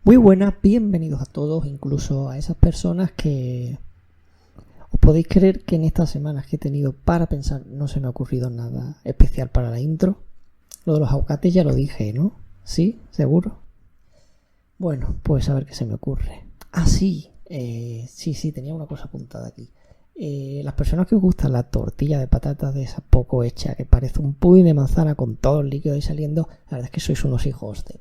Muy buenas, bienvenidos a todos, incluso a esas personas que os podéis creer que en estas semanas que he tenido para pensar no se me ha ocurrido nada especial para la intro. Lo de los aguacates ya lo dije, ¿no? ¿Sí? ¿Seguro? Bueno, pues a ver qué se me ocurre. Ah, sí, sí, tenía una cosa apuntada aquí. Las personas que os gustan la tortilla de patatas de esa poco hecha que parece un pudding de manzana con todo el líquido ahí saliendo, la verdad es que sois unos hijos de...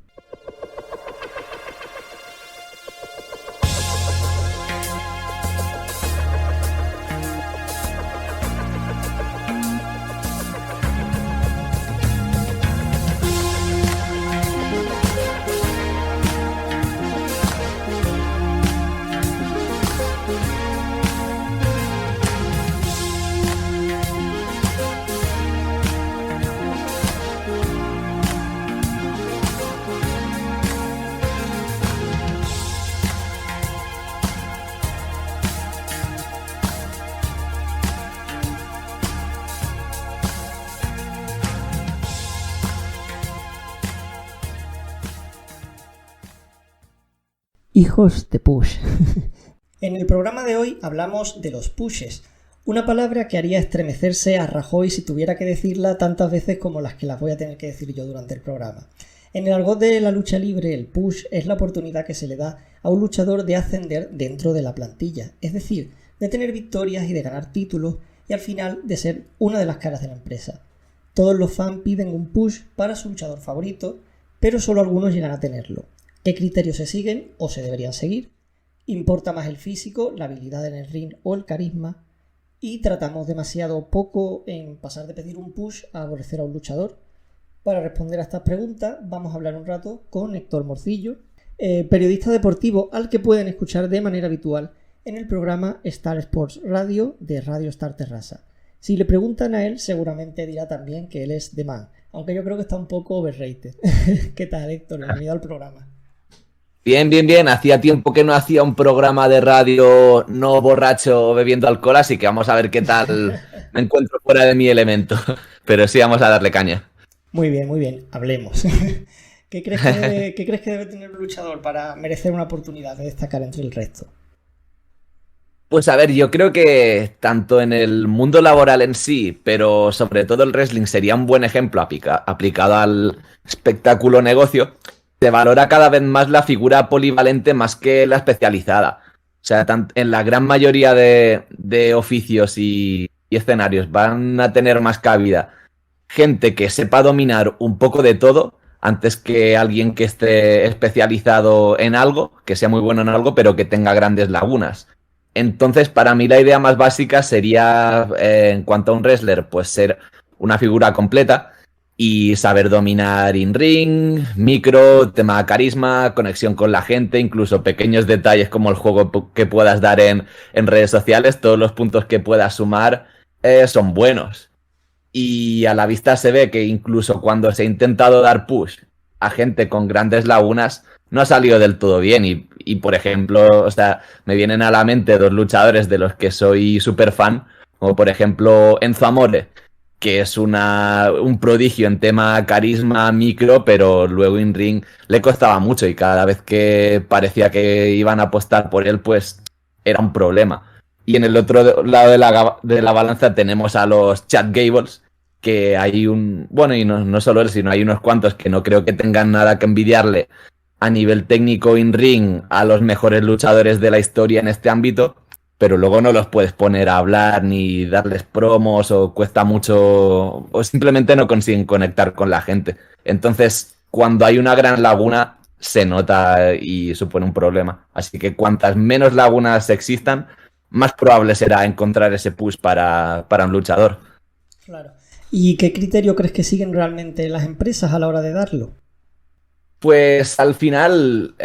Hijos de push. En el programa de hoy hablamos de los pushes, una palabra que haría estremecerse a Rajoy si tuviera que decirla tantas veces como las que las voy a tener que decir yo durante el programa. En el argot de la lucha libre, el push es la oportunidad que se le da a un luchador de ascender dentro de la plantilla, es decir, de tener victorias y de ganar títulos y al final de ser una de las caras de la empresa. Todos los fans piden un push para su luchador favorito, pero solo algunos llegan a tenerlo. ¿Qué criterios se siguen o se deberían seguir? ¿Importa más el físico, la habilidad en el ring o el carisma? ¿Y tratamos demasiado poco en pasar de pedir un push a aborrecer a un luchador? Para responder a estas preguntas vamos a hablar un rato con Héctor Morcillo, periodista deportivo al que pueden escuchar de manera habitual en el programa Star Sports Radio de Radio Star Terrassa. Si le preguntan a él seguramente dirá también que él es The Man, aunque yo creo que está un poco overrated. ¿Qué tal, Héctor? Bienvenido al programa. Bien. Hacía tiempo que no hacía un programa de radio no borracho bebiendo alcohol, así que vamos a ver qué tal me encuentro fuera de mi elemento. Pero sí, vamos a darle caña. Muy bien, hablemos. ¿Qué crees que debe tener un luchador para merecer una oportunidad de destacar entre el resto? Pues a ver, yo creo que tanto en el mundo laboral en sí, pero sobre todo el wrestling sería un buen ejemplo aplicado al espectáculo negocio. Se valora cada vez más la figura polivalente más que la especializada. O sea, en la gran mayoría de oficios y escenarios van a tener más cabida gente que sepa dominar un poco de todo antes que alguien que esté especializado en algo, que sea muy bueno en algo, pero que tenga grandes lagunas. Entonces, para mí la idea más básica sería, en cuanto a un wrestler, pues ser una figura completa y saber dominar in-ring, micro, tema de carisma, conexión con la gente, incluso pequeños detalles como el juego que puedas dar en redes sociales, todos los puntos que puedas sumar son buenos. Y a la vista se ve que incluso cuando se ha intentado dar push a gente con grandes lagunas, no ha salido del todo bien. Y por ejemplo, o sea, me vienen a la mente dos luchadores de los que soy súper fan, como por ejemplo Enzo Amore, que es un prodigio en tema carisma, micro, pero luego in ring le costaba mucho y cada vez que parecía que iban a apostar por él, pues era un problema. Y en el otro lado de la balanza tenemos a los Chad Gables, que hay bueno, y no solo él, sino hay unos cuantos que no creo que tengan nada que envidiarle a nivel técnico in ring a los mejores luchadores de la historia en este ámbito, pero luego no los puedes poner a hablar ni darles promos o cuesta mucho o simplemente no consiguen conectar con la gente. Entonces, cuando hay una gran laguna, se nota y supone un problema. Así que cuantas menos lagunas existan, más probable será encontrar ese push para un luchador. Claro. ¿Y qué criterio crees que siguen realmente las empresas a la hora de darlo? Pues al final,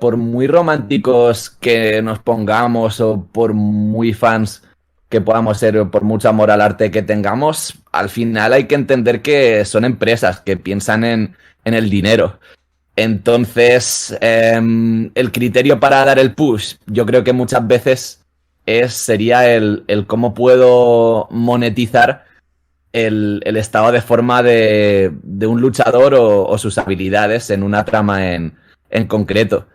por muy románticos que nos pongamos o por muy fans que podamos ser o por mucho amor al arte que tengamos, al final hay que entender que son empresas que piensan en el dinero. Entonces, el criterio para dar el push, yo creo que muchas veces sería el cómo puedo monetizar el estado de forma de un luchador o sus habilidades en una trama en concreto.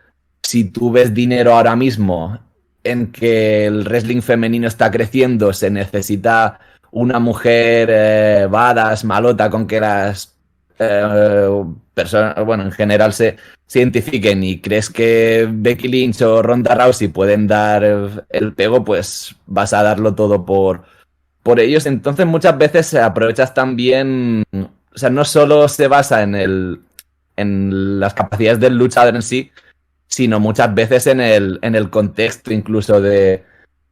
si tú ves dinero ahora mismo en que el wrestling femenino está creciendo, se necesita una mujer badass, malota, con que las personas, bueno, en general se identifiquen, y crees que Becky Lynch o Ronda Rousey pueden dar el pego, pues vas a darlo todo por ellos. Entonces muchas veces se aprovechas también, o sea, no solo se basa en las capacidades del luchador en sí, sino muchas veces en el contexto incluso de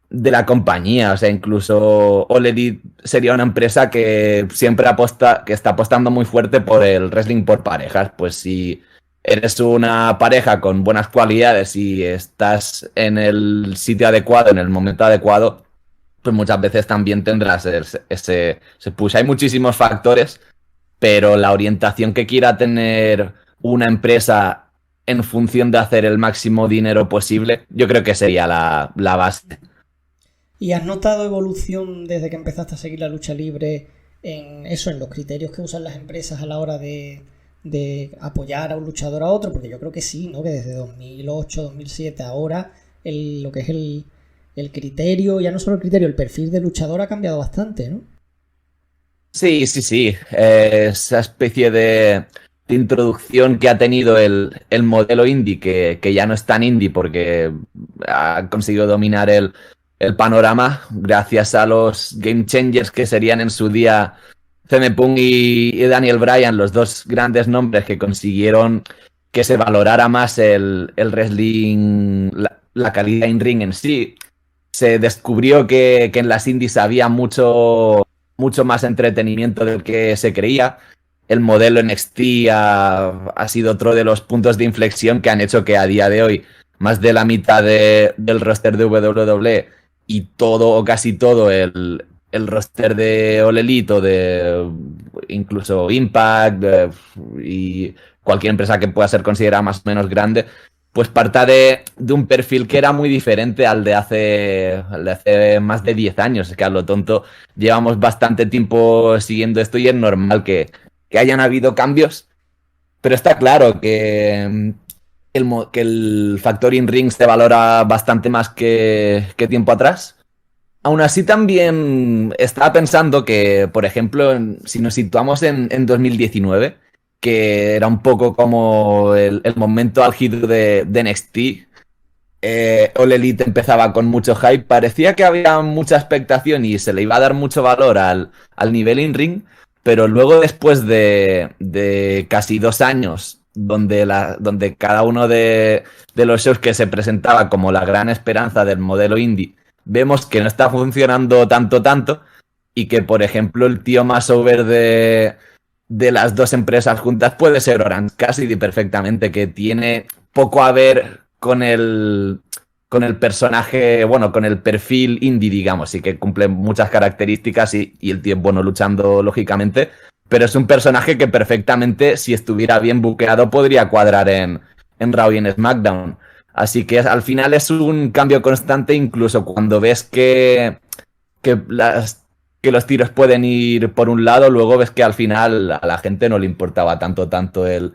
la compañía. O sea, incluso All Elite sería una empresa que siempre que está apostando muy fuerte por el wrestling por parejas. Pues si eres una pareja con buenas cualidades y estás en el sitio adecuado, en el momento adecuado, pues muchas veces también tendrás ese push. Hay muchísimos factores, pero la orientación que quiera tener una empresa en función de hacer el máximo dinero posible, yo creo que sería la base. ¿Y has notado evolución desde que empezaste a seguir la lucha libre en eso, en los criterios que usan las empresas a la hora de apoyar a un luchador a otro? Porque yo creo que sí, ¿no? Que desde 2008, 2007 ahora lo que es el criterio, ya no solo el criterio, el perfil de luchador ha cambiado bastante, ¿no? Sí, sí, sí. Esa especie de introducción que ha tenido el modelo indie, que ya no es tan indie porque ha conseguido dominar el panorama gracias a los game changers que serían en su día CM Punk y Daniel Bryan, los dos grandes nombres que consiguieron que se valorara más el wrestling, la calidad in ring en sí. Se descubrió que en las indies había mucho más entretenimiento del que se creía. El modelo NXT ha sido otro de los puntos de inflexión que han hecho que a día de hoy más de la mitad del roster de WWE y todo o casi todo el roster de All Elite o de incluso Impact y cualquier empresa que pueda ser considerada más o menos grande, pues parta de un perfil que era muy diferente al de hace más de 10 años. Es que a lo tonto llevamos bastante tiempo siguiendo esto y es normal que hayan habido cambios, pero está claro que el factor in-ring se valora bastante más que tiempo atrás. Aún así, también estaba pensando que, por ejemplo, si nos situamos en 2019, que era un poco como el momento álgido de NXT, All Elite empezaba con mucho hype, parecía que había mucha expectación y se le iba a dar mucho valor al nivel in-ring, pero luego después de casi 2 años, donde cada uno de los shows que se presentaba como la gran esperanza del modelo indie, vemos que no está funcionando tanto, y que, por ejemplo, el tío más over de las dos empresas juntas puede ser Orange Cassidy perfectamente, que tiene poco a ver con el personaje, bueno, con el perfil indie, digamos, y que cumple muchas características y el tío es bueno luchando, lógicamente, pero es un personaje que perfectamente, si estuviera bien buqueado, podría cuadrar en Raw y en SmackDown. Así que al final es un cambio constante, incluso cuando ves que los tiros pueden ir por un lado, luego ves que al final a la gente no le importaba tanto el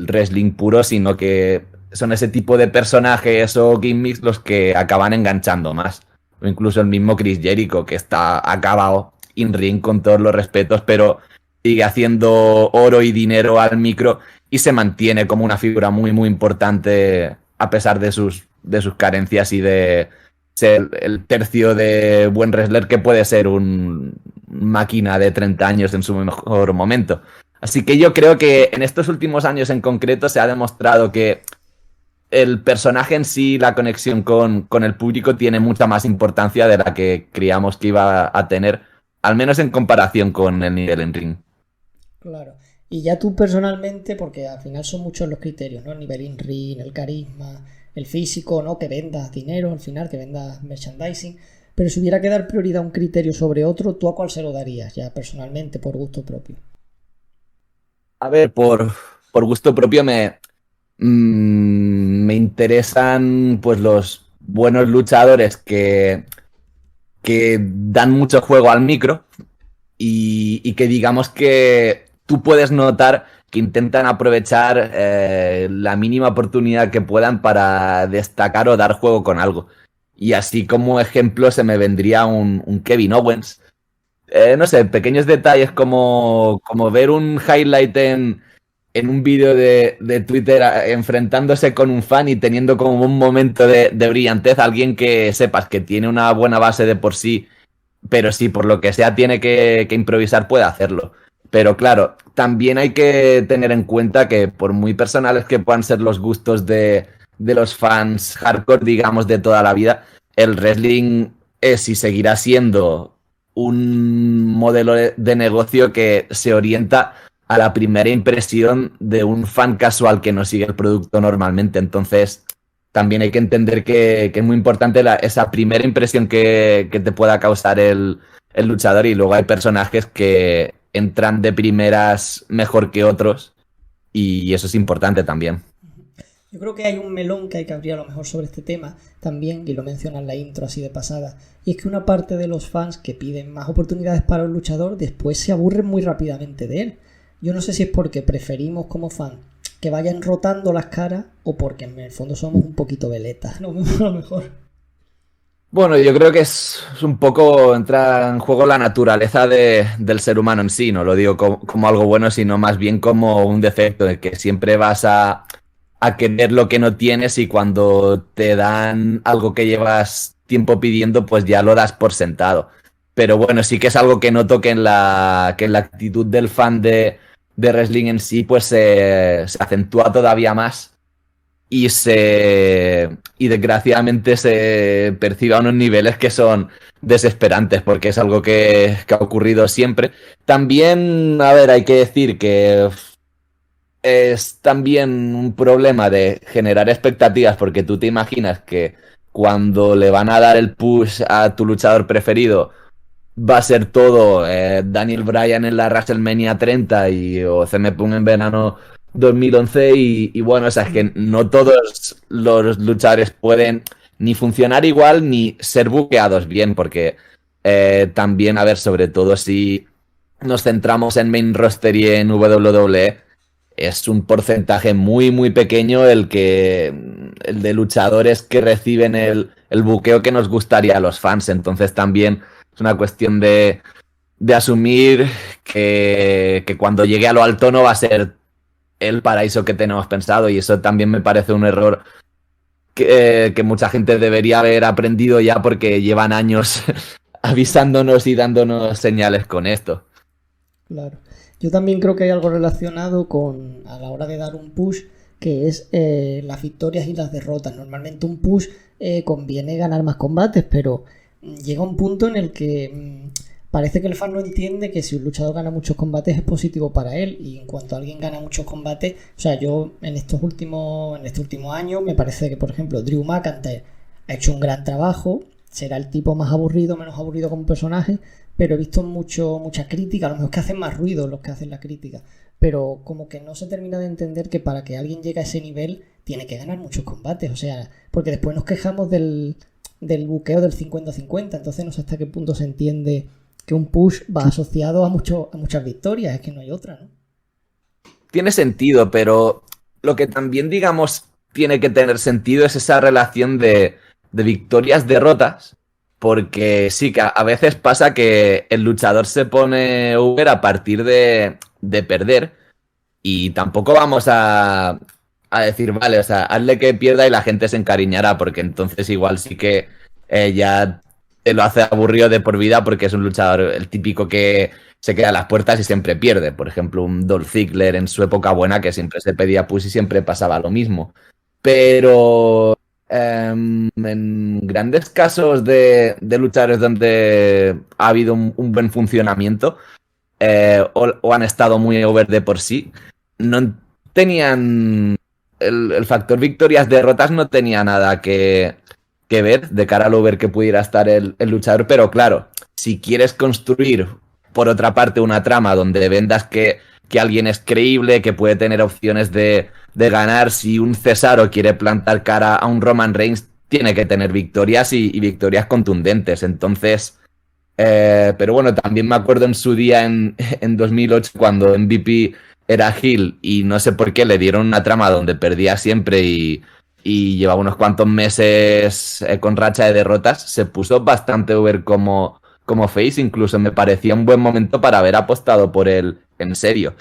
wrestling puro, sino que son ese tipo de personajes o gimmicks los que acaban enganchando más. O incluso el mismo Chris Jericho, que está acabado in ring con todos los respetos, pero sigue haciendo oro y dinero al micro y se mantiene como una figura muy importante a pesar de sus carencias y de ser el tercio de buen wrestler que puede ser un máquina de 30 años en su mejor momento. Así que yo creo que en estos últimos años en concreto se ha demostrado que el personaje en sí, la conexión con el público, tiene mucha más importancia de la que creíamos que iba a tener, al menos en comparación con el nivel en ring. Claro. Y ya tú personalmente, porque al final son muchos los criterios, ¿no? El nivel in-ring, el carisma, el físico, ¿no? Que vendas dinero al final, que vendas merchandising. Pero si hubiera que dar prioridad a un criterio sobre otro, ¿tú a cuál se lo darías? Ya personalmente, por gusto propio. A ver, por gusto propio me interesan pues los buenos luchadores que dan mucho juego al micro y que digamos que tú puedes notar que intentan aprovechar la mínima oportunidad que puedan para destacar o dar juego con algo. Y así como ejemplo se me vendría un Kevin Owens. No sé, pequeños detalles como ver un highlight en un vídeo de Twitter enfrentándose con un fan y teniendo como un momento de brillantez, alguien que sepas que tiene una buena base de por sí, pero si por lo que sea tiene que improvisar, puede hacerlo. Pero claro, también hay que tener en cuenta que por muy personales que puedan ser los gustos de los fans hardcore, digamos, de toda la vida, el wrestling es y seguirá siendo un modelo de negocio que se orienta a la primera impresión de un fan casual que no sigue el producto normalmente. Entonces, también hay que entender que es muy importante esa primera impresión que te pueda causar el luchador, y luego hay personajes que entran de primeras mejor que otros y eso es importante también. Yo creo que hay un melón que hay que abrir a lo mejor sobre este tema también, y lo menciona en la intro así de pasada, y es que una parte de los fans que piden más oportunidades para un luchador después se aburren muy rápidamente de él. Yo no sé si es porque preferimos como fan que vayan rotando las caras o porque en el fondo somos un poquito veletas, ¿no? A lo mejor. Bueno, yo creo que es un poco, entra en juego la naturaleza del ser humano en sí, no lo digo como algo bueno, sino más bien como un defecto, de que siempre vas a querer lo que no tienes, y cuando te dan algo que llevas tiempo pidiendo, pues ya lo das por sentado. Pero bueno, sí que es algo que noto que en la actitud del fan de wrestling en sí, pues se acentúa todavía más y desgraciadamente se percibe a unos niveles que son desesperantes, porque es algo que ha ocurrido siempre. También, a ver, hay que decir que es también un problema de generar expectativas, porque tú te imaginas que cuando le van a dar el push a tu luchador preferido va a ser todo Daniel Bryan en la WrestleMania 30 o CM Punk en verano 2011 y bueno, o sea, es que no todos los luchadores pueden ni funcionar igual ni ser buqueados bien, porque también, a ver, sobre todo si nos centramos en main roster y en WWE, es un porcentaje muy, muy pequeño el de luchadores que reciben el buqueo que nos gustaría a los fans. Entonces también es una cuestión de asumir que cuando llegue a lo alto no va a ser el paraíso que tenemos pensado, y eso también me parece un error que mucha gente debería haber aprendido ya, porque llevan años avisándonos y dándonos señales con esto. Claro. Yo también creo que hay algo relacionado con, a la hora de dar un push, que es las victorias y las derrotas. Normalmente un push conviene ganar más combates, pero llega un punto en el que parece que el fan no entiende que si un luchador gana muchos combates es positivo para él, y en cuanto alguien gana muchos combates, o sea, yo en este último año me parece que, por ejemplo, Drew McIntyre ha hecho un gran trabajo, será el tipo más aburrido, menos aburrido como personaje, pero he visto mucha crítica, a lo mejor que hacen más ruido los que hacen la crítica, pero como que no se termina de entender que para que alguien llegue a ese nivel tiene que ganar muchos combates, o sea, porque después nos quejamos del buqueo del 50-50, entonces no sé hasta qué punto se entiende que un push va asociado a muchas victorias, es que no hay otra, ¿no? Tiene sentido, pero lo que también, digamos, tiene que tener sentido es esa relación de victorias-derrotas, porque sí que a veces pasa que el luchador se pone over a partir de perder, y tampoco vamos a decir, vale, o sea, hazle que pierda y la gente se encariñará, porque entonces igual sí que ya te lo hace aburrido de por vida, porque es un luchador el típico que se queda a las puertas y siempre pierde. Por ejemplo, un Dolph Ziggler en su época buena, que siempre se pedía push y siempre pasaba lo mismo. Pero en grandes casos de luchadores donde ha habido un buen funcionamiento, o han estado muy over de por sí, no tenían el factor victorias-derrotas, no tenía nada que ver de cara al over que pudiera estar el luchador. Pero claro, si quieres construir por otra parte una trama donde vendas que alguien es creíble, que puede tener opciones de ganar, si un Cesaro quiere plantar cara a un Roman Reigns, tiene que tener victorias y victorias contundentes. Entonces, pero bueno, también me acuerdo en su día en 2008 cuando MVP era heel y no sé por qué le dieron una trama donde perdía siempre y llevaba unos cuantos meses con racha de derrotas, se puso bastante over como face, incluso me parecía un buen momento para haber apostado por él en serio.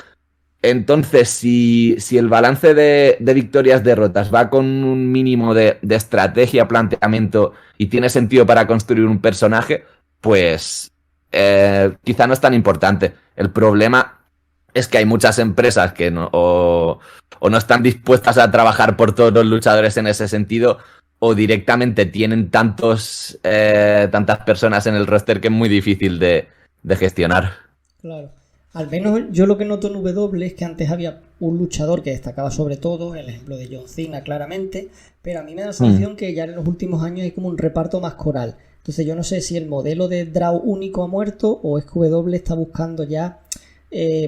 Entonces, si el balance de victorias-derrotas va con un mínimo de estrategia, planteamiento y tiene sentido para construir un personaje, pues quizá no es tan importante. El problema es que hay muchas empresas que o no están dispuestas a trabajar por todos los luchadores en ese sentido, o directamente tienen tantas personas en el roster que es muy difícil de gestionar. Claro. Al menos yo lo que noto en W es que antes había un luchador que destacaba sobre todo, el ejemplo de John Cena claramente, pero a mí me da la sensación que ya en los últimos años hay como un reparto más coral. Entonces yo no sé si el modelo de draw único ha muerto o es que W está buscando ya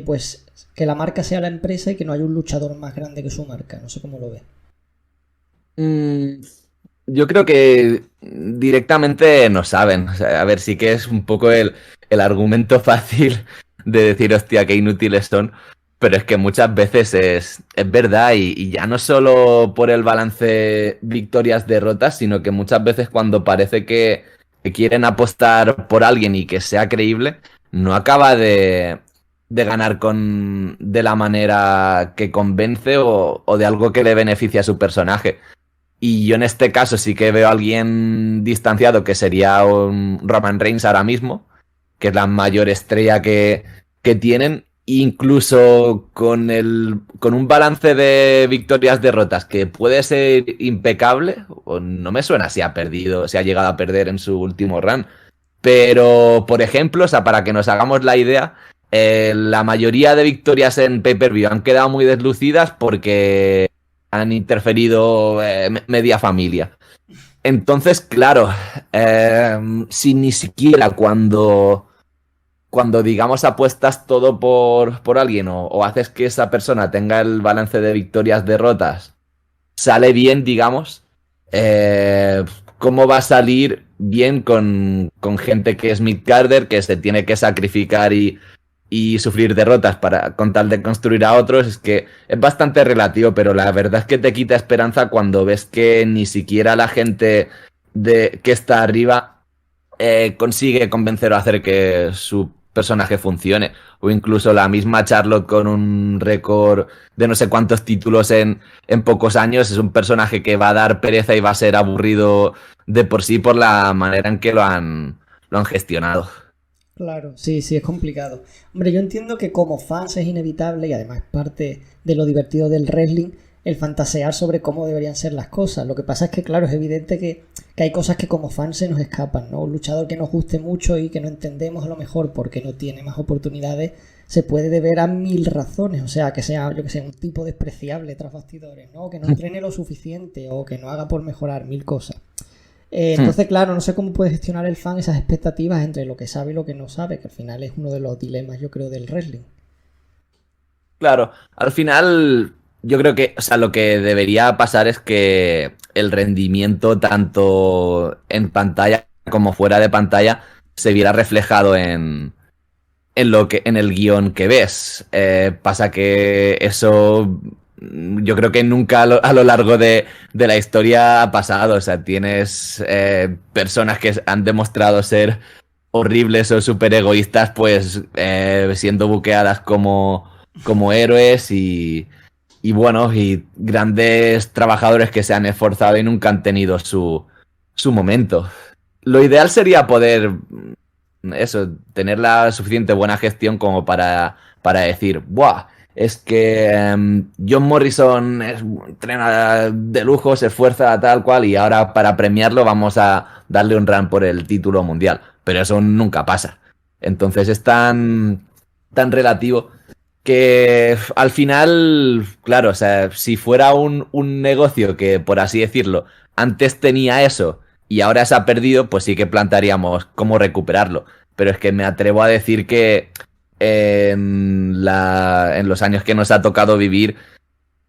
pues que la marca sea la empresa y que no haya un luchador más grande que su marca. No sé cómo lo ves. Mm, Yo creo que directamente no saben. O sea, a ver, sí que es un poco el argumento fácil de decir, hostia, qué inútiles son. Pero es que muchas veces es verdad y ya no solo por el balance victorias-derrotas, sino que muchas veces cuando parece que quieren apostar por alguien y que sea creíble, no acaba de ganar de la manera que convence o de algo que le beneficia a su personaje. Y yo en este caso sí que veo a alguien distanciado que sería un Roman Reigns ahora mismo, que es la mayor estrella que tienen, incluso con un balance de victorias-derrotas que puede ser impecable, o no me suena si ha perdido, si ha llegado a perder en su último run, pero por ejemplo, o sea, para que nos hagamos la idea, la mayoría de victorias en pay-per-view han quedado muy deslucidas porque han interferido media familia. Entonces, claro, si ni siquiera cuando digamos apuestas todo por alguien o haces que esa persona tenga el balance de victorias-derrotas, sale bien, digamos, eh, ¿cómo va a salir bien con gente que es mid-carder, que se tiene que sacrificar y sufrir derrotas con tal de construir a otros? Es que es bastante relativo, pero la verdad es que te quita esperanza cuando ves que ni siquiera la gente que está arriba consigue convencer o hacer que su personaje funcione. O incluso la misma Charlotte con un récord de no sé cuántos títulos en pocos años es un personaje que va a dar pereza y va a ser aburrido de por sí por la manera en que lo han gestionado. Claro, sí, sí, es complicado. Hombre, yo entiendo que como fans es inevitable y además es parte de lo divertido del wrestling el fantasear sobre cómo deberían ser las cosas. Lo que pasa es que, claro, es evidente que hay cosas que como fans se nos escapan, ¿no? Un luchador que nos guste mucho y que no entendemos a lo mejor porque no tiene más oportunidades se puede deber a mil razones. O sea, que sea, yo que sé, un tipo despreciable tras bastidores, ¿no? Que no entrene lo suficiente o que no haga por mejorar mil cosas. Entonces, claro, no sé cómo puede gestionar el fan esas expectativas entre lo que sabe y lo que no sabe, que al final es uno de los dilemas, yo creo, del wrestling. Claro, al final yo creo que, o sea, lo que debería pasar es que el rendimiento tanto en pantalla como fuera de pantalla se viera reflejado en el guión que ves. Pasa que eso yo creo que nunca a lo largo de la historia ha pasado. O sea, tienes personas que han demostrado ser horribles o súper egoístas, pues siendo buqueadas como héroes y bueno, y grandes trabajadores que se han esforzado y nunca han tenido su momento. Lo ideal sería poder eso, tener la suficiente buena gestión como para decir, ¡buah! Es que John Morrison entrena de lujo, se esfuerza tal cual y ahora para premiarlo vamos a darle un run por el título mundial. Pero eso nunca pasa. Entonces es tan relativo que al final, claro, o sea, si fuera un negocio que, por así decirlo, antes tenía eso y ahora se ha perdido, pues sí que plantearíamos cómo recuperarlo. Pero es que me atrevo a decir que en los años que nos ha tocado vivir,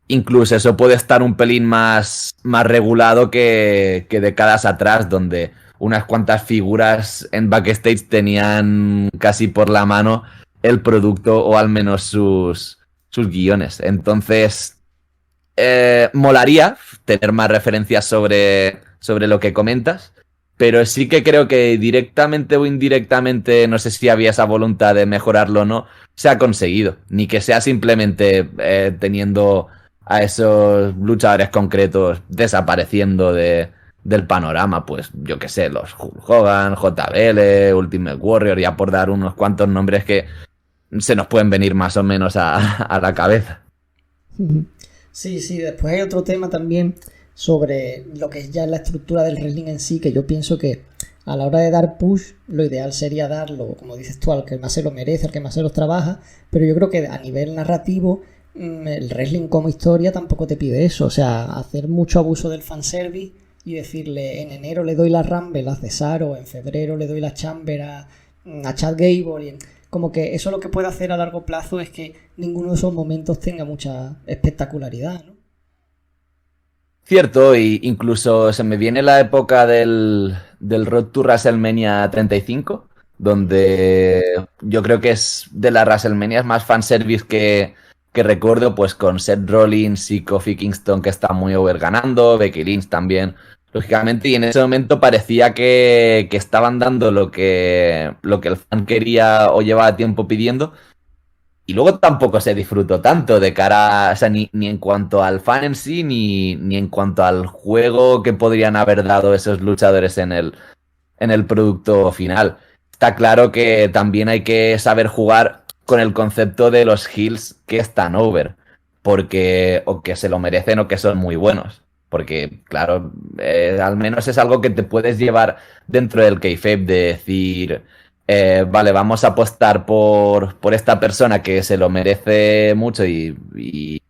incluso eso puede estar un pelín más regulado que décadas atrás, donde unas cuantas figuras en backstage tenían casi por la mano el producto o al menos sus guiones. Entonces, molaría tener más referencias sobre lo que comentas, pero sí que creo que directamente o indirectamente, no sé si había esa voluntad de mejorarlo o no, se ha conseguido. Ni que sea simplemente teniendo a esos luchadores concretos desapareciendo del panorama, pues yo qué sé, los Hulk Hogan, JBL, Ultimate Warrior, ya por dar unos cuantos nombres que se nos pueden venir más o menos a la cabeza. Sí, sí, después hay otro tema también sobre lo que es ya la estructura del wrestling en sí, que yo pienso que a la hora de dar push, lo ideal sería darlo, como dices tú, al que más se lo merece, al que más se los trabaja, pero yo creo que a nivel narrativo, el wrestling como historia tampoco te pide eso, o sea, hacer mucho abuso del fanservice y decirle en enero le doy la Rumble a Cesaro, en febrero le doy la Chamber a Chad Gable, como que eso lo que puede hacer a largo plazo es que ninguno de esos momentos tenga mucha espectacularidad, ¿no? Cierto, y incluso se me viene la época del Road to WrestleMania 35, donde yo creo que es de las WrestleManias más fanservice que recuerdo, pues con Seth Rollins y Kofi Kingston, que está muy over ganando, Becky Lynch también, lógicamente, y en ese momento parecía que estaban dando lo que el fan quería o llevaba tiempo pidiendo. Y luego tampoco se disfrutó tanto de cara, o sea, ni en cuanto al fan en sí, ni en cuanto al juego que podrían haber dado esos luchadores en el producto final. Está claro que también hay que saber jugar con el concepto de los heels que están over, porque o que se lo merecen o que son muy buenos. Porque, claro, al menos es algo que te puedes llevar dentro del kayfabe de decir, vale, vamos a apostar por esta persona que se lo merece mucho y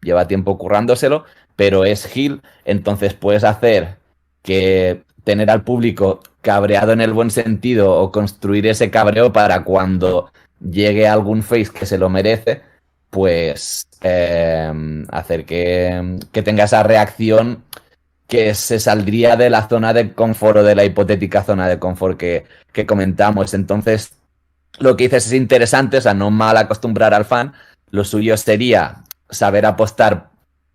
lleva tiempo currándoselo, pero es heel, entonces puedes hacer que tener al público cabreado en el buen sentido o construir ese cabreo para cuando llegue algún face que se lo merece, pues hacer que tenga esa reacción que se saldría de la zona de confort o de la hipotética zona de confort que comentamos. Entonces, lo que dices es interesante, o sea, no mal acostumbrar al fan. Lo suyo sería saber apostar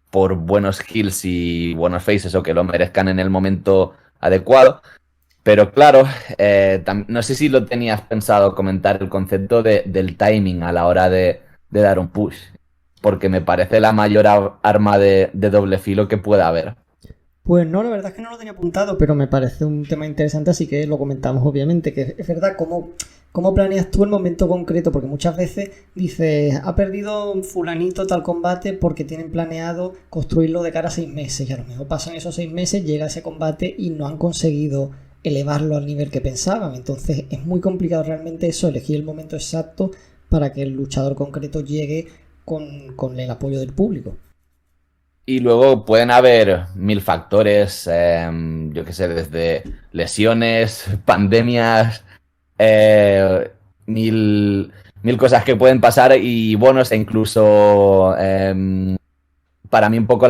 por buenos heels y buenos faces o que lo merezcan en el momento adecuado. Pero claro, no sé si lo tenías pensado comentar el concepto del timing a la hora de dar un push, porque me parece la mayor arma de doble filo que pueda haber. Pues no, la verdad es que no lo tenía apuntado, pero me parece un tema interesante, así que lo comentamos obviamente, que es verdad cómo planeas tú el momento concreto, porque muchas veces dices, ha perdido un fulanito tal combate porque tienen planeado construirlo de cara a 6 meses, y a lo mejor pasan esos 6 meses, llega ese combate y no han conseguido elevarlo al nivel que pensaban, entonces es muy complicado realmente eso, elegir el momento exacto para que el luchador concreto llegue con el apoyo del público. Y luego pueden haber mil factores, yo qué sé, desde lesiones, pandemias, eh, mil cosas que pueden pasar y bueno, e incluso para mí un poco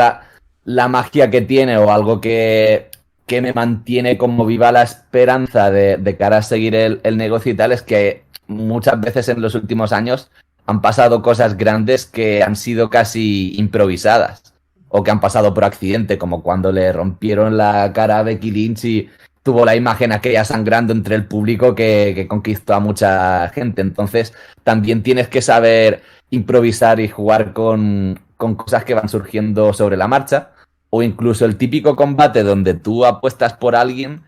la magia que tiene o algo que me mantiene como viva la esperanza de cara a seguir el negocio y tal es que muchas veces en los últimos años han pasado cosas grandes que han sido casi improvisadas o que han pasado por accidente, como cuando le rompieron la cara a Becky Lynch y tuvo la imagen aquella sangrando entre el público que conquistó a mucha gente. Entonces, también tienes que saber improvisar y jugar con cosas que van surgiendo sobre la marcha. O incluso el típico combate donde tú apuestas por alguien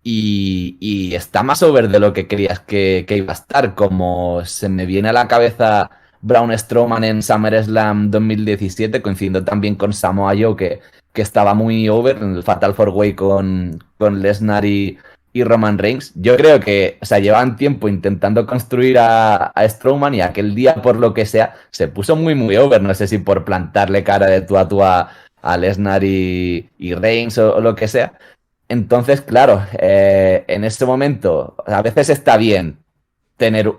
y está más over de lo que creías que iba a estar. Como se me viene a la cabeza Braun Strowman en SummerSlam 2017, coincidiendo también con Samoa Joe, que estaba muy over en el Fatal 4-Way con Lesnar y Roman Reigns. Yo creo que, o sea, llevan tiempo intentando construir a Strowman y aquel día, por lo que sea, se puso muy, muy over. No sé si por plantarle cara de tú a tú a Lesnar y Reigns o lo que sea. Entonces, claro, en ese momento, a veces está bien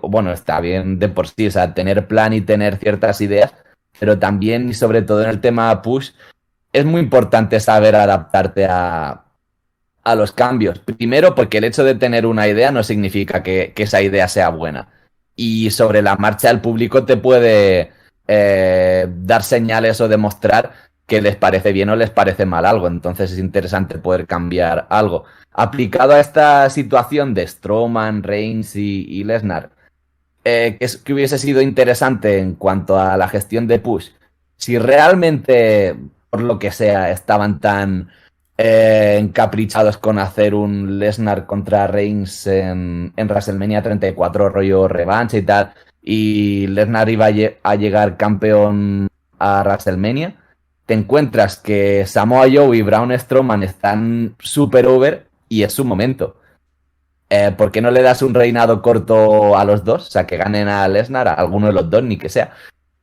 bueno, está bien de por sí, o sea, tener plan y tener ciertas ideas, pero también y sobre todo en el tema push, es muy importante saber adaptarte a los cambios. Primero, porque el hecho de tener una idea no significa que esa idea sea buena. Y sobre la marcha el público dar señales o demostrar que les parece bien o les parece mal algo. Entonces es interesante poder cambiar algo. Aplicado a esta situación de Strowman, Reigns y Lesnar, que hubiese sido interesante en cuanto a la gestión de push. Si realmente, por lo que sea, estaban tan encaprichados con hacer un Lesnar contra Reigns en WrestleMania 34, rollo revancha y tal, y Lesnar iba a llegar campeón a WrestleMania, te encuentras que Samoa Joe y Braun Strowman están super over y es su momento. ¿Por qué no le das un reinado corto a los dos? O sea, que ganen a Lesnar, a alguno de los dos, ni que sea.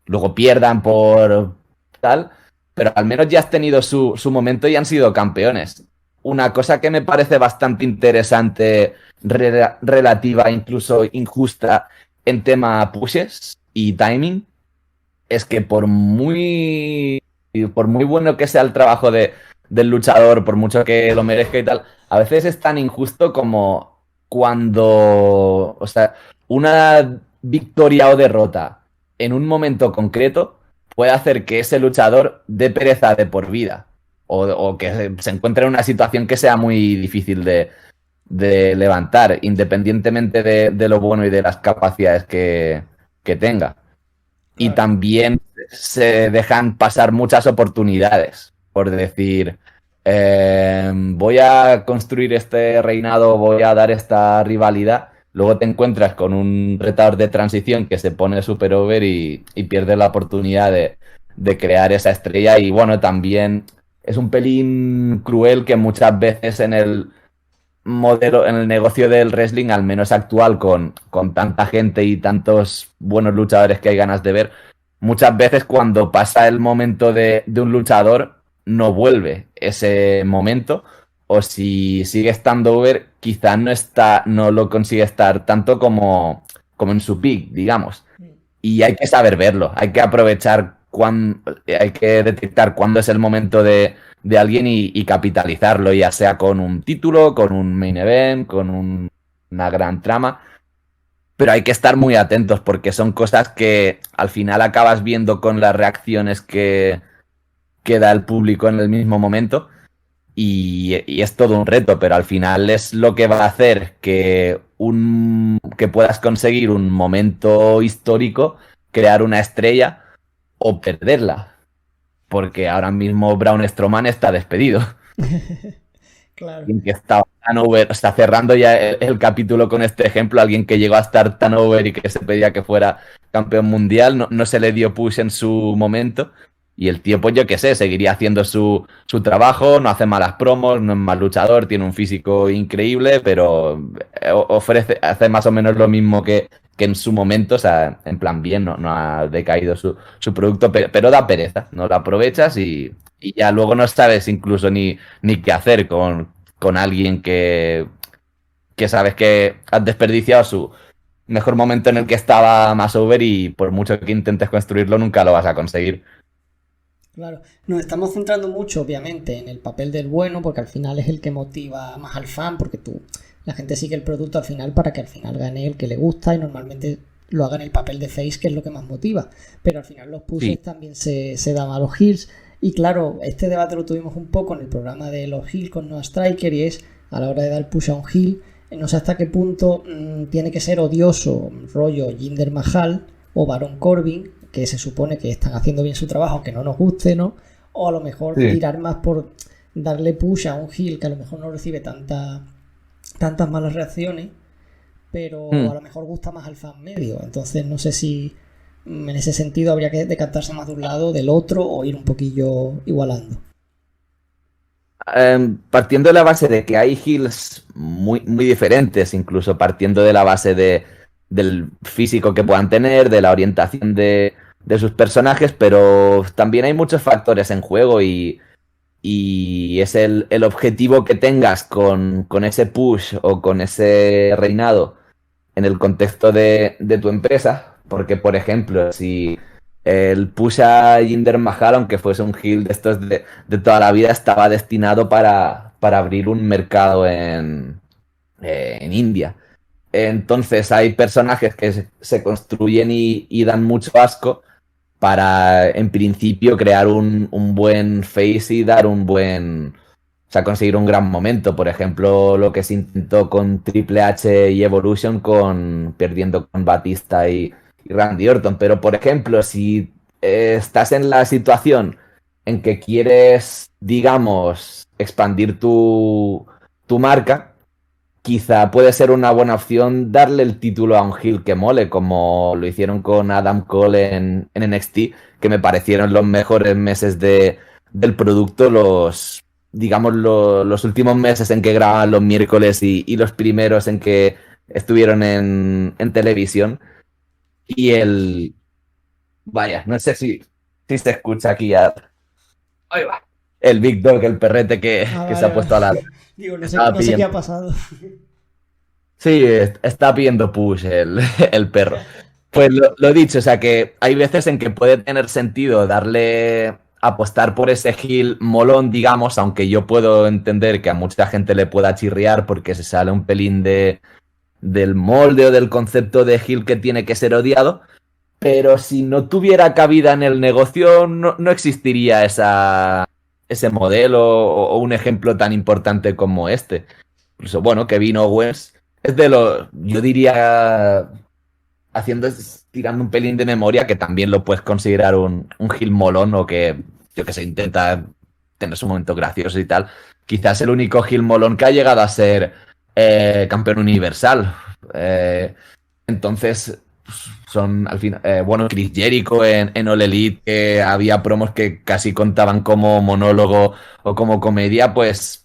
Luego pierdan por tal, pero al menos ya has tenido su momento y han sido campeones. Una cosa que me parece bastante interesante, relativa, incluso injusta, en tema pushes y timing, es que por muy bueno que sea el trabajo del luchador, por mucho que lo merezca y tal, a veces es tan injusto como cuando, o sea, una victoria o derrota en un momento concreto puede hacer que ese luchador dé pereza de por vida o que se encuentre en una situación que sea muy difícil de levantar, independientemente de lo bueno y de las capacidades que tenga. Y Claro. también se dejan pasar muchas oportunidades, por decir, voy a construir este reinado, voy a dar esta rivalidad, luego te encuentras con un retador de transición que se pone super over y pierdes la oportunidad de crear esa estrella. Y bueno, también es un pelín cruel que muchas veces en el modelo, en el negocio del wrestling, al menos actual, con tanta gente y tantos buenos luchadores que hay ganas de ver, muchas veces cuando pasa el momento de un luchador, no vuelve ese momento, o si sigue estando over, quizá no lo consigue estar tanto como en su peak, digamos. Y hay que saber verlo, hay que aprovechar hay que detectar cuándo es el momento de alguien y capitalizarlo, ya sea con un título, con un main event, con una gran trama. Pero hay que estar muy atentos porque son cosas que al final acabas viendo con las reacciones que da el público en el mismo momento. Y es todo un reto, pero al final es lo que va a hacer que puedas conseguir un momento histórico, crear una estrella o perderla. Porque ahora mismo Braun Strowman está despedido. Claro. Alguien que estaba tan over, o sea, cerrando ya el capítulo con este ejemplo, alguien que llegó a estar tan over y que se pedía que fuera campeón mundial, no se le dio push en su momento. Y el tío, pues yo qué sé, seguiría haciendo su trabajo, no hace malas promos, no es mal luchador, tiene un físico increíble, pero hace más o menos lo mismo que en su momento, o sea, en plan bien, no ha decaído su producto, pero da pereza, no lo aprovechas y ya luego no sabes incluso ni qué hacer con alguien que sabes que has desperdiciado su mejor momento en el que estaba más over y por mucho que intentes construirlo nunca lo vas a conseguir. Claro, nos estamos centrando mucho, obviamente, en el papel del bueno, porque al final es el que motiva más al fan, porque la gente sigue el producto al final para que al final gane el que le gusta y normalmente lo haga en el papel de face, que es lo que más motiva. Pero al final los Sí. pushes también se dan a los heels. Y claro, este debate lo tuvimos un poco en el programa de los heels con Noah Striker y es a la hora de dar push a un heel, no sé hasta qué punto tiene que ser odioso, rollo Jinder Mahal o Baron Corbin, que se supone que están haciendo bien su trabajo, que no nos guste, ¿no? O a lo mejor Sí. tirar más por darle push a un heel que a lo mejor no recibe tantas malas reacciones, pero a Hmm. lo mejor gusta más al fan medio. Entonces no sé si en ese sentido habría que decantarse más de un lado, del otro, o ir un poquillo igualando. Partiendo de la base de que hay heels muy diferentes, incluso partiendo de la base del físico que puedan tener, de la orientación de sus personajes, pero también hay muchos factores en juego y es el objetivo que tengas con ese push o con ese reinado en el contexto de tu empresa, porque por ejemplo, si el push a Jinder Mahal, aunque fuese un heel de estos de toda la vida, estaba destinado para abrir un mercado en India. Entonces hay personajes que se construyen y dan mucho asco, para, en principio, crear un buen face y dar un buen... O sea, conseguir un gran momento. Por ejemplo, lo que se intentó con Triple H y Evolution perdiendo con Batista y Randy Orton. Pero, por ejemplo, si estás en la situación en que quieres, digamos, expandir tu marca, quizá puede ser una buena opción darle el título a un heel que mole, como lo hicieron con Adam Cole en NXT, que me parecieron los mejores meses del producto, digamos, los últimos meses en que grababan los miércoles y los primeros en que estuvieron en televisión. Y vaya, no sé si se escucha aquí ya. Ahí va. El Big Dog, el perrete que se ha Vale. puesto a la... Digo, Estaba no sé qué pidiendo. ha pasado. Sí, está pidiendo push el perro. Pues lo dicho, o sea que hay veces en que puede tener sentido darle, apostar por ese heel molón, digamos, aunque yo puedo entender que a mucha gente le pueda chirriar porque se sale un pelín del molde o del concepto de heel que tiene que ser odiado, pero si no tuviera cabida en el negocio no existiría ese modelo o un ejemplo tan importante como este. Incluso, bueno, Kevin Owens es yo diría, tirando un pelín de memoria, que también lo puedes considerar un heel molón o que, yo que sé, intenta tener su momento gracioso y tal. Quizás el único heel molón que ha llegado a ser campeón universal. Entonces, son al final, bueno, Chris Jericho en All Elite, que había promos que casi contaban como monólogo o como comedia, pues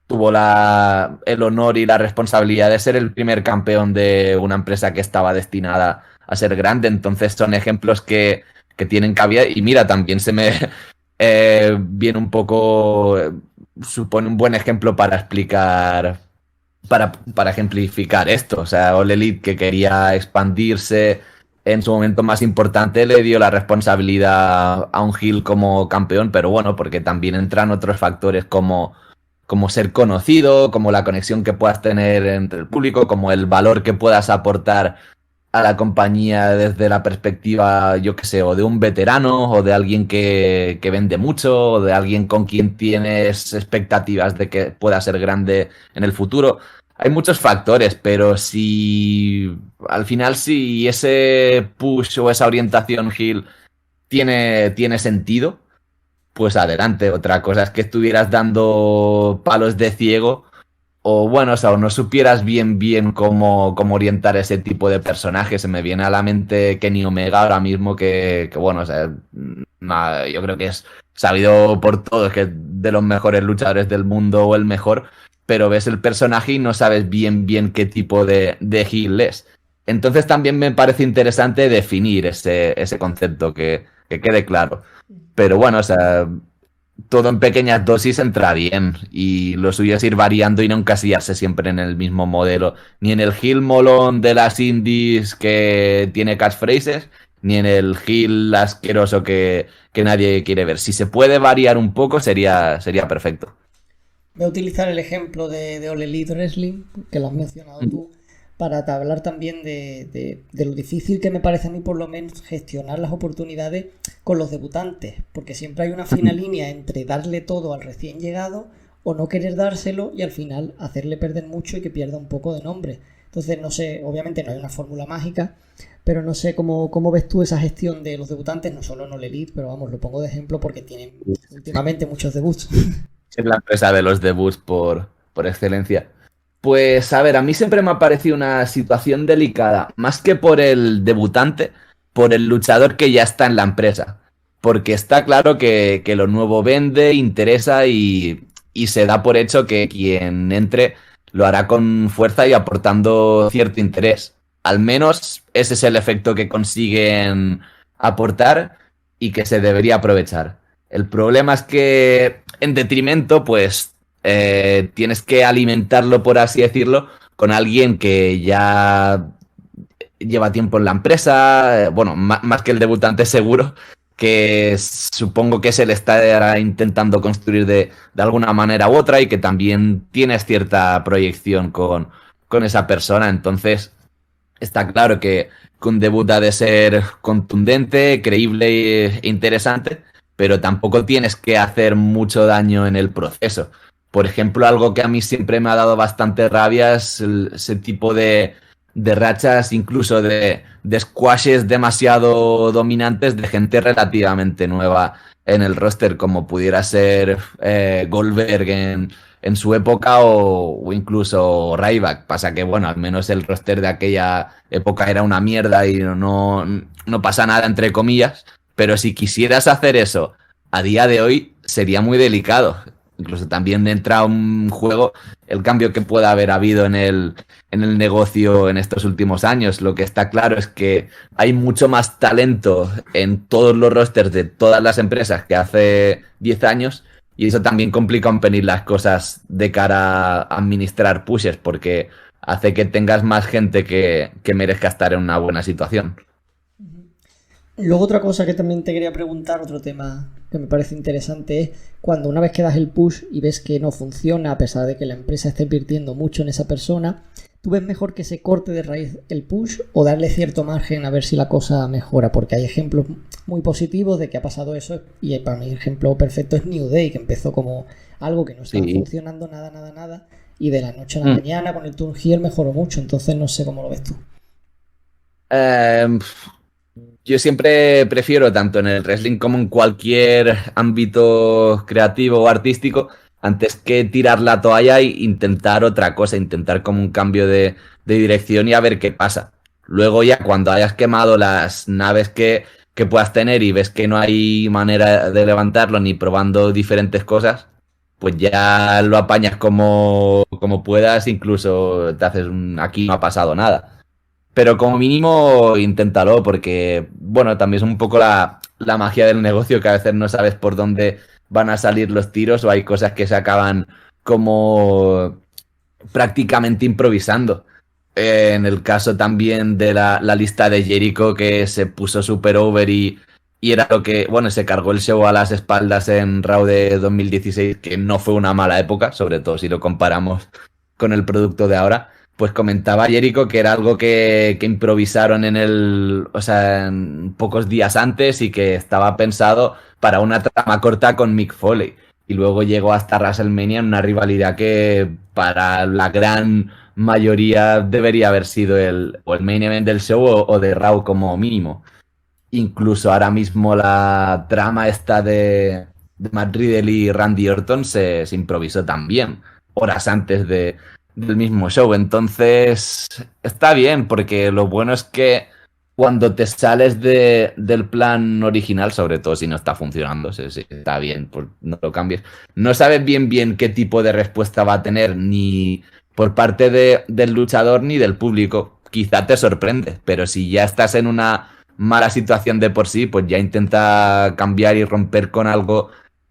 tuvo el honor y la responsabilidad de ser el primer campeón de una empresa que estaba destinada a ser grande. Entonces son ejemplos que tienen cabida. Y mira, también se me viene un poco, supone un buen ejemplo para explicar, para ejemplificar esto. O sea, All Elite, que quería expandirse en su momento más importante, le dio la responsabilidad a un heel como campeón, pero bueno, porque también entran otros factores como ser conocido, como la conexión que puedas tener entre el público, como el valor que puedas aportar a la compañía desde la perspectiva, yo qué sé, o de un veterano, o de alguien que vende mucho, o de alguien con quien tienes expectativas de que pueda ser grande en el futuro. Hay muchos factores, pero si al final si ese push o esa orientación Hill tiene sentido, pues adelante. Otra cosa es que estuvieras dando palos de ciego o bueno, o sea, o no supieras bien cómo orientar ese tipo de personajes. Se me viene a la mente Kenny Omega ahora mismo que bueno, o sea, nada, yo creo que es sabido por todos que es de los mejores luchadores del mundo o el mejor, pero ves el personaje y no sabes bien qué tipo de heel es. Entonces también me parece interesante definir ese concepto, que quede claro. Pero bueno, o sea, todo en pequeñas dosis entra bien y lo suyo es ir variando y no encasillarse siempre en el mismo modelo, ni en el heel molón de las indies que tiene catchphrases, ni en el heel asqueroso que nadie quiere ver. Si se puede variar un poco sería perfecto. Voy a utilizar el ejemplo de All Elite Wrestling, que lo has mencionado tú, para hablar también de lo difícil que me parece a mí, por lo menos, gestionar las oportunidades con los debutantes, porque siempre hay una fina línea entre darle todo al recién llegado o no querer dárselo y al final hacerle perder mucho y que pierda un poco de nombre. Entonces, no sé, obviamente no hay una fórmula mágica, pero no sé cómo ves tú esa gestión de los debutantes, no solo en All Elite, pero vamos, lo pongo de ejemplo porque tienen últimamente muchos debuts. Es la empresa de los debuts por excelencia. Pues a ver, a mí siempre me ha parecido una situación delicada, más que por el debutante, por el luchador que ya está en la empresa. Porque está claro que lo nuevo vende, interesa y se da por hecho que quien entre lo hará con fuerza y aportando cierto interés. Al menos ese es el efecto que consiguen aportar y que se debería aprovechar. El problema es que en detrimento, pues tienes que alimentarlo, por así decirlo, con alguien que ya lleva tiempo en la empresa, bueno, más que el debutante seguro, que supongo que se le está intentando construir de alguna manera u otra y que también tienes cierta proyección con esa persona. Entonces, Está claro que un debut ha de ser contundente, creíble e interesante, pero tampoco tienes que hacer mucho daño en el proceso. Por ejemplo, algo que a mí siempre me ha dado bastante rabia es ese tipo de rachas, incluso de squashes demasiado dominantes de gente relativamente nueva en el roster, como pudiera ser Goldberg en su época o incluso Ryback. Pasa que, bueno, al menos el roster de aquella época era una mierda y no pasa nada, entre comillas. Pero si quisieras hacer eso a día de hoy, sería muy delicado. Incluso también entra un juego el cambio que pueda haber habido en el negocio en estos últimos años. Lo que está claro es que hay mucho más talento en todos los rosters de todas las empresas que hace 10 años. Y eso también complica un pelín las cosas de cara a administrar pushes, porque hace que tengas más gente que merezca estar en una buena situación. Luego otra cosa que también te quería preguntar, otro tema que me parece interesante es cuando una vez que das el push y ves que no funciona a pesar de que la empresa está invirtiendo mucho en esa persona, ¿tú ves mejor que se corte de raíz el push o darle cierto margen a ver si la cosa mejora? Porque hay ejemplos muy positivos de que ha pasado eso y para mí el ejemplo perfecto es New Day, que empezó como algo que no estaba Sí. funcionando nada y de la noche a la mañana con el Turn Heel mejoró mucho, entonces no sé cómo lo ves tú. Eh, yo siempre prefiero, tanto en el wrestling como en cualquier ámbito creativo o artístico, antes que tirar la toalla e intentar otra cosa, intentar como un cambio de dirección y a ver qué pasa. Luego ya cuando hayas quemado las naves que puedas tener y ves que no hay manera de levantarlo ni probando diferentes cosas, pues ya lo apañas como puedas, incluso te haces un aquí no ha pasado nada. Pero como mínimo, inténtalo, porque, bueno, también es un poco la magia del negocio, que a veces no sabes por dónde van a salir los tiros o hay cosas que se acaban como prácticamente improvisando. En el caso también de la lista de Jericho, que se puso super over y era lo que, bueno, se cargó el show a las espaldas en Raw de 2016, que no fue una mala época, sobre todo si lo comparamos con el producto de ahora. Pues comentaba Jericho que era algo que improvisaron o sea, en pocos días antes y que estaba pensado para una trama corta con Mick Foley. Y luego llegó hasta WrestleMania en una rivalidad que para la gran mayoría debería haber sido o el main event del show o de Raw como mínimo. Incluso ahora mismo la trama esta de Matt Riddle y Randy Orton se improvisó también, horas antes del mismo show. Entonces, está bien, porque lo bueno es que cuando te sales del plan original, sobre todo si no está funcionando, si está bien, pues no lo cambies. No sabes bien qué tipo de respuesta va a tener, ni por parte del luchador ni del público. Quizá te sorprende, pero si ya estás en una mala situación de por sí, pues ya intenta cambiar y romper con algo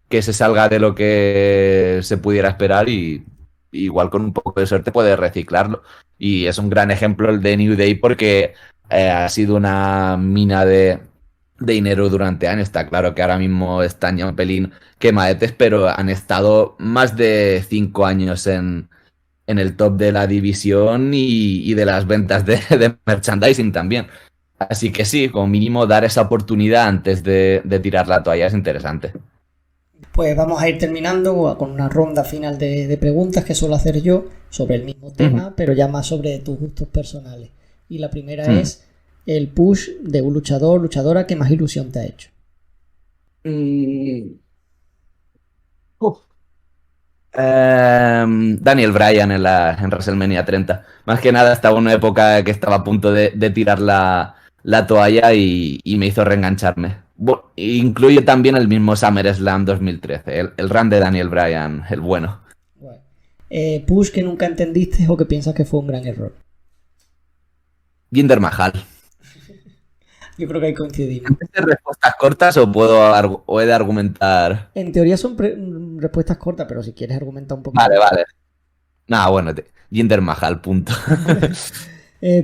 que se salga de lo que se pudiera esperar y igual con un poco de suerte puedes reciclarlo. Y es un gran ejemplo el de New Day porque ha sido una mina de dinero durante años. Está claro que ahora mismo están ya un pelín quemadetes, pero han estado más de 5 años en el top de la división y de las ventas de merchandising también. Así que sí, como mínimo dar esa oportunidad antes de tirar la toalla es interesante. Pues vamos a ir terminando con una ronda final de preguntas que suelo hacer yo sobre el mismo tema, pero ya más sobre tus gustos personales. Y la primera es el push de un luchador, luchadora que más ilusión te ha hecho. Uf. Daniel Bryan en WrestleMania 30. Más que nada estaba en una época que estaba a punto de tirar la toalla y me hizo reengancharme. Bueno, incluye también el mismo SummerSlam 2013, el run de Daniel Bryan, el bueno. Bueno. Push que nunca entendiste o que piensas que fue un gran error. Jinder Mahal. Yo creo que ahí coincidimos. ¿Hacer respuestas cortas o he de argumentar? En teoría son respuestas cortas, pero si quieres argumentar un poquito. Vale, vale. Nada, bueno, Jinder Mahal, punto.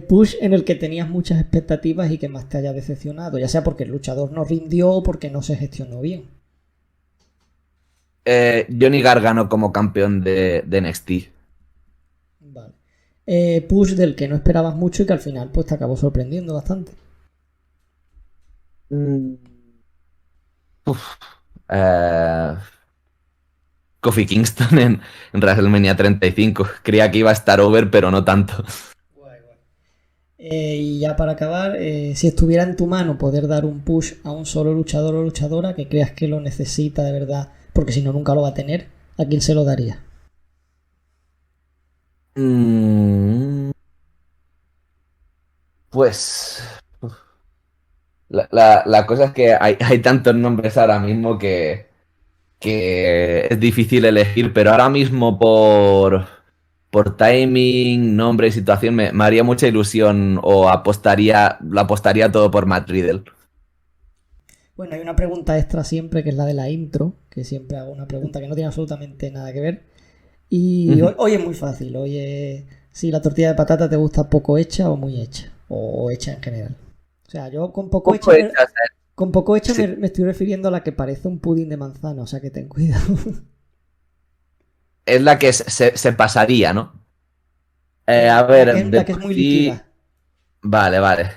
Push en el que tenías muchas expectativas y que más te haya decepcionado, ya sea porque el luchador no rindió o porque no se gestionó bien. Johnny Gargano como campeón de NXT. Vale. push del que no esperabas mucho y que al final pues te acabó sorprendiendo bastante. Mm, uf, eh, Kofi Kingston en WrestleMania 35. Creía que iba a estar over, pero no tanto. Guay, guay. Y ya para acabar, si estuviera en tu mano poder dar un push a un solo luchador o luchadora que creas que lo necesita de verdad, porque si no nunca lo va a tener, ¿a quién se lo daría? Mm, pues la cosa es que hay tantos nombres ahora mismo que es difícil elegir, pero ahora mismo por timing, nombre y situación me haría mucha ilusión o lo apostaría todo por Matt Riddle. Bueno, hay una pregunta extra siempre que es la de la intro, que siempre hago una pregunta que no tiene absolutamente nada que ver. Y Ujú. hoy es muy fácil, hoy es si la tortilla de patata te gusta poco hecha o muy hecha, o hecha en general. O sea, yo con poco hecha Poco hechas, con poco hecha sí, me estoy refiriendo a la que parece un pudín de manzana, o sea que ten cuidado. es la que se pasaría, ¿no? A La ver, de la que es por muy sí. líquida. Vale, vale.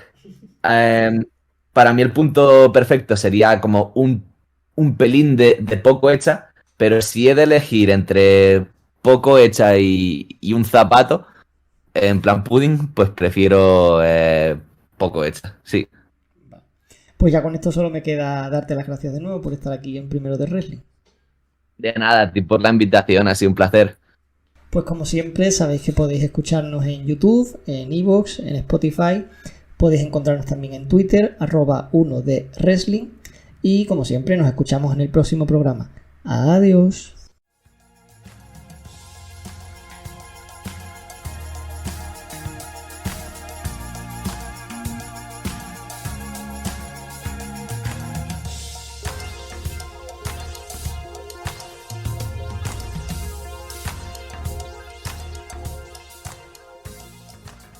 Em, para mí el punto perfecto sería como un pelín de poco hecha, pero si he de elegir entre poco hecha y un zapato, en plan pudding, pues prefiero poco hecha. Sí, Pues ya con esto solo me queda darte las gracias de nuevo por estar aquí en Primero de Wrestling. de nada, a ti por la invitación, ha sido un placer. Pues como siempre, sabéis que podéis escucharnos en YouTube, en Evox, en Spotify. Podéis encontrarnos también en Twitter, @1de Wrestling. Y como siempre, nos escuchamos en el próximo programa. Adiós.